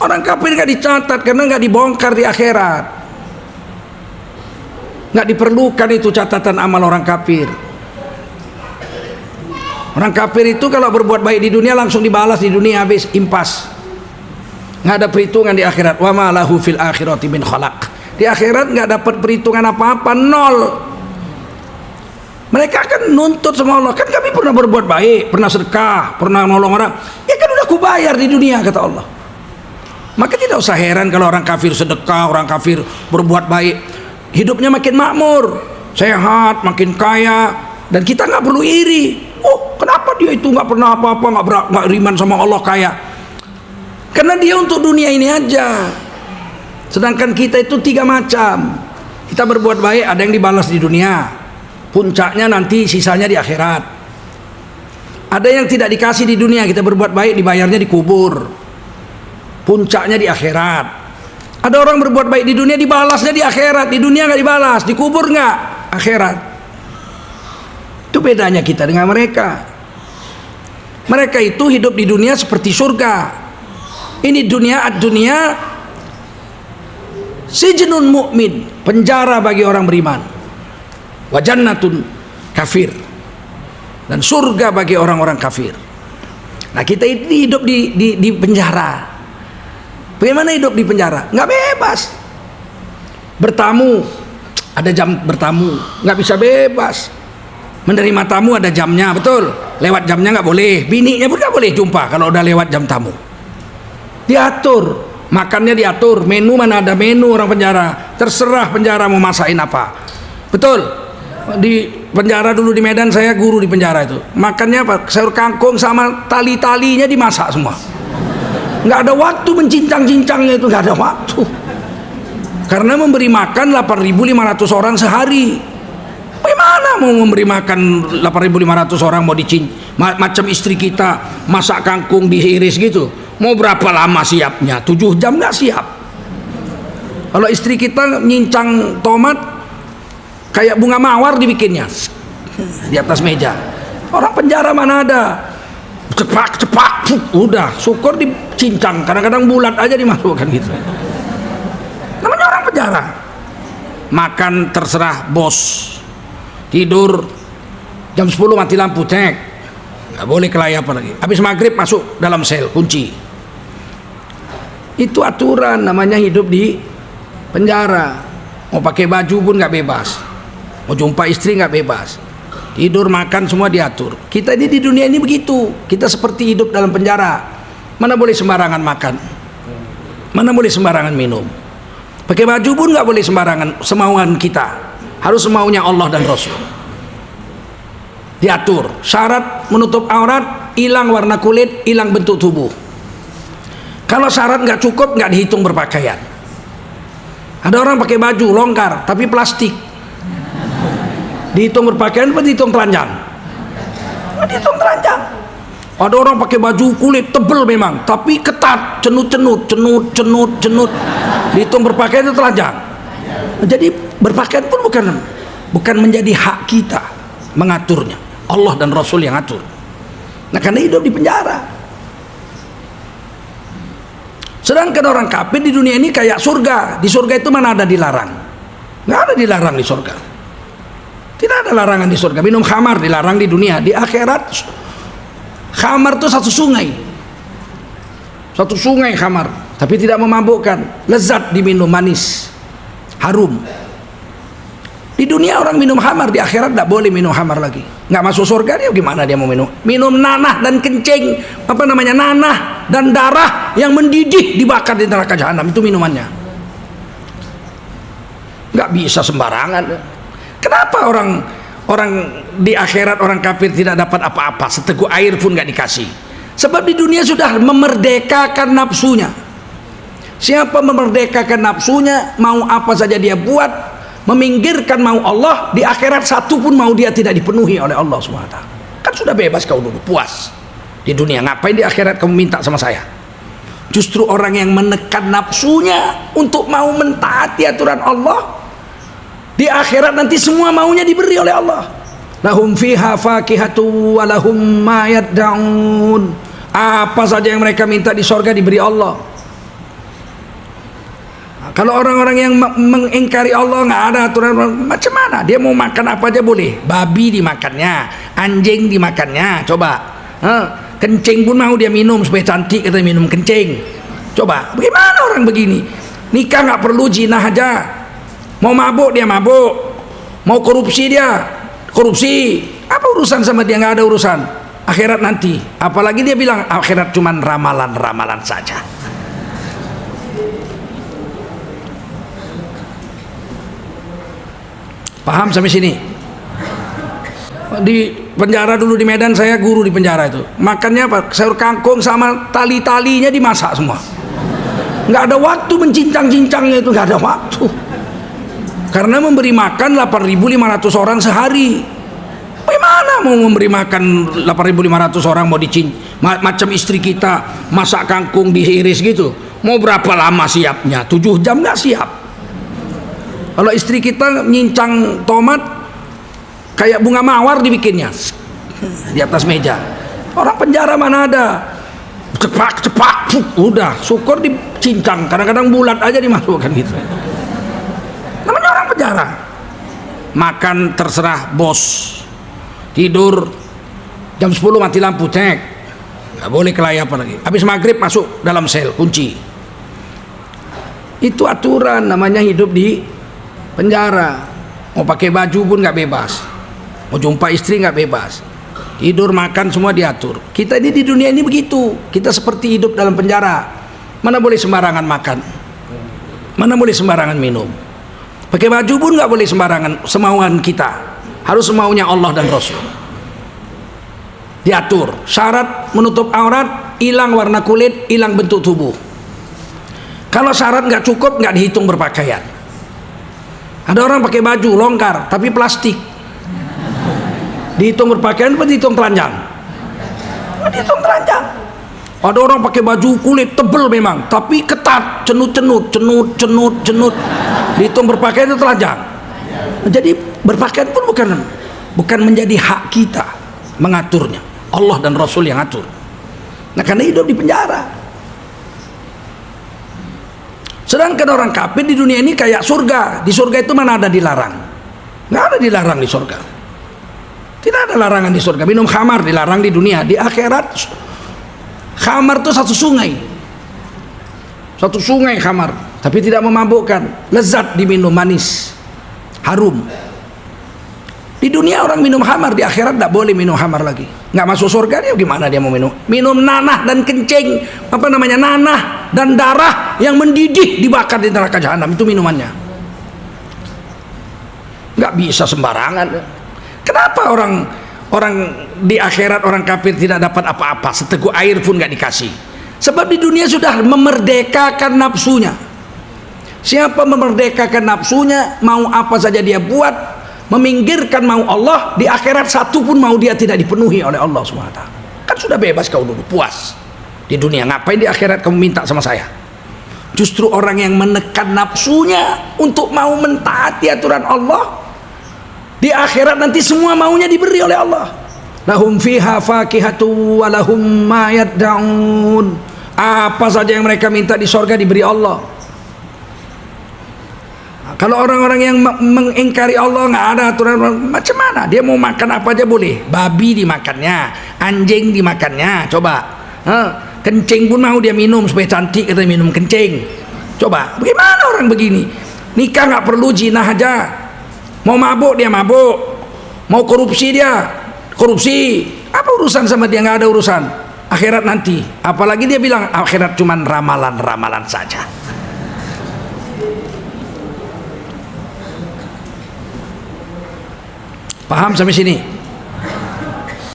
Orang kafir nggak dicatat karena nggak dibongkar di akhirat. Nggak diperlukan itu catatan amal orang kafir. Orang kafir itu kalau berbuat baik di dunia langsung dibalas di dunia, habis impas. Nggak ada perhitungan di akhirat. Wa ma lahu fil akhirati min khalaq. Di akhirat nggak dapat perhitungan apa-apa, nol. Mereka akan nuntut sama Allah, kan kami pernah berbuat baik, pernah sedekah, pernah nolong orang. Ya kan udah kubayar di dunia, kata Allah. Maka tidak usah heran kalau orang kafir sedekah, orang kafir berbuat baik, hidupnya makin makmur, sehat, makin kaya, dan kita nggak perlu iri. Oh, kenapa dia itu nggak pernah apa-apa, nggak riman sama Allah kaya? Karena dia untuk dunia ini aja. Sedangkan kita itu 3 macam. Kita berbuat baik, ada yang dibalas di dunia, puncaknya nanti sisanya di akhirat. Ada yang tidak dikasih di dunia, kita berbuat baik dibayarnya di kubur, puncaknya di akhirat. Ada orang berbuat baik di dunia, dibalasnya di akhirat. Di dunia nggak dibalas, di kubur nggak, akhirat. Itu bedanya kita dengan mereka. Mereka itu hidup di dunia seperti surga. Ini dunia, ad-dunia sijnun mu'min, penjara bagi orang beriman. Wa jannatun kafir, dan surga bagi orang-orang kafir. Nah, kita ini hidup di penjara. Bagaimana hidup di penjara? Nggak bebas. Bertamu, ada jam bertamu, nggak bisa bebas. Menerima tamu ada jamnya, betul. Lewat jamnya nggak boleh. Bininya pun nggak boleh jumpa kalau udah lewat jam tamu. Diatur, makannya diatur. Menu mana ada menu orang penjara. Terserah penjara mau masakin apa. Betul. Di penjara dulu di Medan, saya guru di penjara itu. Makannya apa? Sayur kangkung sama tali-talinya dimasak semua. Nggak ada waktu mencincang-cincangnya itu, nggak ada waktu. Karena memberi makan 8.500 orang sehari. Bagaimana mau memberi makan 8.500 orang, mau macam istri kita masak kangkung diiris gitu. Mau berapa lama siapnya? 7 jam nggak siap. Kalau istri kita nyincang tomat kayak bunga mawar dibikinnya di atas meja. Orang penjara mana ada? Cepak, udah syukur dicincang. Kadang-kadang bulat aja dimasukkan gitu. Namanya orang penjara. Makan terserah bos. Tidur jam 10 mati lampu, cek. Nggak boleh kelayapan lagi. Habis maghrib masuk dalam sel, kunci. Itu aturan, namanya hidup di penjara. Mau pakai baju pun nggak bebas. Mau jumpa istri nggak bebas. Tidur, makan semua diatur. Kita ini di dunia ini begitu. Kita seperti hidup dalam penjara. Mana boleh sembarangan makan, mana boleh sembarangan minum. Pakai baju pun nggak boleh sembarangan, semauan kita. Harus semaunya Allah dan Rasul. Diatur. Syarat menutup aurat, hilang warna kulit, hilang bentuk tubuh. Kalau syarat nggak cukup, nggak dihitung berpakaian. Ada orang pakai baju longgar tapi plastik, dihitung berpakaian apa dihitung telanjang? Dihitung telanjang. Ada orang pakai baju kulit tebel memang tapi ketat, cenut, dihitung berpakaian itu telanjang. Jadi berpakaian pun bukan menjadi hak kita mengaturnya, Allah dan Rasul yang atur. Nah, karena hidup di penjara. Sedangkan orang kafir di dunia ini kayak surga. Di surga itu mana ada dilarang? Nggak ada dilarang di surga. Tidak ada larangan di surga. Minum khamar dilarang di dunia. Di akhirat khamar itu satu sungai khamar, tapi tidak memabukkan. Lezat diminum, manis, harum. Di dunia orang minum khamar, di akhirat tidak boleh minum khamar lagi. Nggak masuk surga, dia gimana dia mau minum? Minum nanah dan kencing, nanah dan darah yang mendidih dibakar di neraka jahanam, itu minumannya. Nggak bisa sembarangan. Kenapa orang di akhirat, orang kafir tidak dapat apa-apa, seteguk air pun nggak dikasih? Sebab di dunia sudah memerdekakan nafsunya. Siapa memerdekakan nafsunya, mau apa saja dia buat, meminggirkan mau Allah, di akhirat satu pun mau dia tidak dipenuhi oleh Allah SWT. Kan sudah bebas kau dulu, puas di dunia. Ngapain di akhirat kamu minta sama saya? Justru orang yang menekan nafsunya untuk mau mentaati aturan Allah, di akhirat nanti semua maunya diberi oleh Allah. Lahum fiha fakihatu wa lahum ma yad'un. Apa saja yang mereka minta di sorga diberi Allah. Kalau orang-orang yang mengingkari Allah, nggak ada aturan, macam mana dia mau makan apa aja boleh? Babi dimakannya, anjing dimakannya, coba. Kencing pun mau dia minum supaya cantik, kata minum kencing. Coba, bagaimana orang begini? Nikah nggak perlu, zina aja. Mau mabuk dia mabuk, mau korupsi dia korupsi. Apa urusan sama dia? Nggak ada urusan. Akhirat nanti. Apalagi dia bilang akhirat cuman ramalan-ramalan saja. Paham sampai sini? Di penjara dulu di Medan, saya guru di penjara itu. Makannya apa? Sayur kangkung sama tali-talinya dimasak semua. Nggak ada waktu mencincang-cincangnya itu, nggak ada waktu. Karena memberi makan 8.500 orang sehari. Bagaimana mau memberi makan 8.500 orang, mau macam istri kita masak kangkung diiris gitu. Mau berapa lama siapnya? 7 jam nggak siap. Kalau istri kita nyincang tomat kayak bunga mawar dibikinnya di atas meja. Orang penjara mana ada? Cepak, udah syukur dicincang. Kadang-kadang bulat aja dimasukkan gitu. Namanya orang penjara. Makan terserah bos. Tidur jam 10 mati lampu, cek. Nggak boleh kelayapan lagi. Habis maghrib masuk dalam sel, kunci. Itu aturan, namanya hidup di penjara. Mau pakai baju pun nggak bebas, mau jumpa istri nggak bebas, tidur makan semua diatur. Kita ini di dunia ini begitu, kita seperti hidup dalam penjara. Mana boleh sembarangan makan, mana boleh sembarangan minum, pakai baju pun nggak boleh sembarangan, semauan kita, harus semaunya Allah dan Rasul. Diatur syarat menutup aurat, hilang warna kulit, hilang bentuk tubuh. Kalau syarat nggak cukup, nggak dihitung berpakaian. Ada orang pakai baju longgar tapi plastik, dihitung berpakaian apa dihitung telanjang? Dihitung telanjang. Ada orang pakai baju kulit tebel memang tapi ketat, cenut, dihitung berpakaian itu telanjang. Jadi berpakaian pun bukan menjadi hak kita mengaturnya, Allah dan Rasul yang atur. Nah, karena hidup di penjara. Sedangkan orang kafir di dunia ini kayak surga. Di surga itu mana ada dilarang? Nggak ada dilarang di surga. Tidak ada larangan di surga. Minum khamar dilarang di dunia. Di akhirat khamar itu satu sungai khamar, tapi tidak memabukkan. Lezat diminum, manis, harum. Di dunia orang minum khamar, di akhirat tidak boleh minum khamar lagi. Nggak masuk surga, dia gimana dia mau minum? Minum nanah dan kencing, nanah dan darah yang mendidih dibakar di neraka jahanam, itu minumannya. Nggak bisa sembarangan. Kenapa orang di akhirat, orang kafir tidak dapat apa-apa, seteguk air pun nggak dikasih? Sebab di dunia sudah memerdekakan nafsunya. Siapa memerdekakan nafsunya, mau apa saja dia buat, meminggirkan mau Allah, di akhirat satu pun mau dia tidak dipenuhi oleh Allah SWT. Kan sudah bebas kau dulu, puas di dunia, ngapain di akhirat kamu minta sama saya? Justru orang yang menekan nafsunya untuk mau mentaati aturan Allah, di akhirat nanti semua maunya diberi oleh Allah. Lahum fiha fakihatu wa lahum ma yad'un. Apa saja yang mereka minta di sorga diberi Allah. Kalau orang-orang yang mengingkari Allah, nggak ada aturan, macam mana dia mau makan apa aja boleh? Babi dimakannya, anjing dimakannya, coba. Kencing pun mau dia minum supaya cantik, kata minum kencing. Coba, bagaimana orang begini? Nikah nggak perlu, zina aja. Mau mabuk dia mabuk, mau korupsi dia korupsi. Apa urusan sama dia? Nggak ada urusan. Akhirat nanti. Apalagi dia bilang akhirat cuman ramalan-ramalan saja. Paham sampai sini?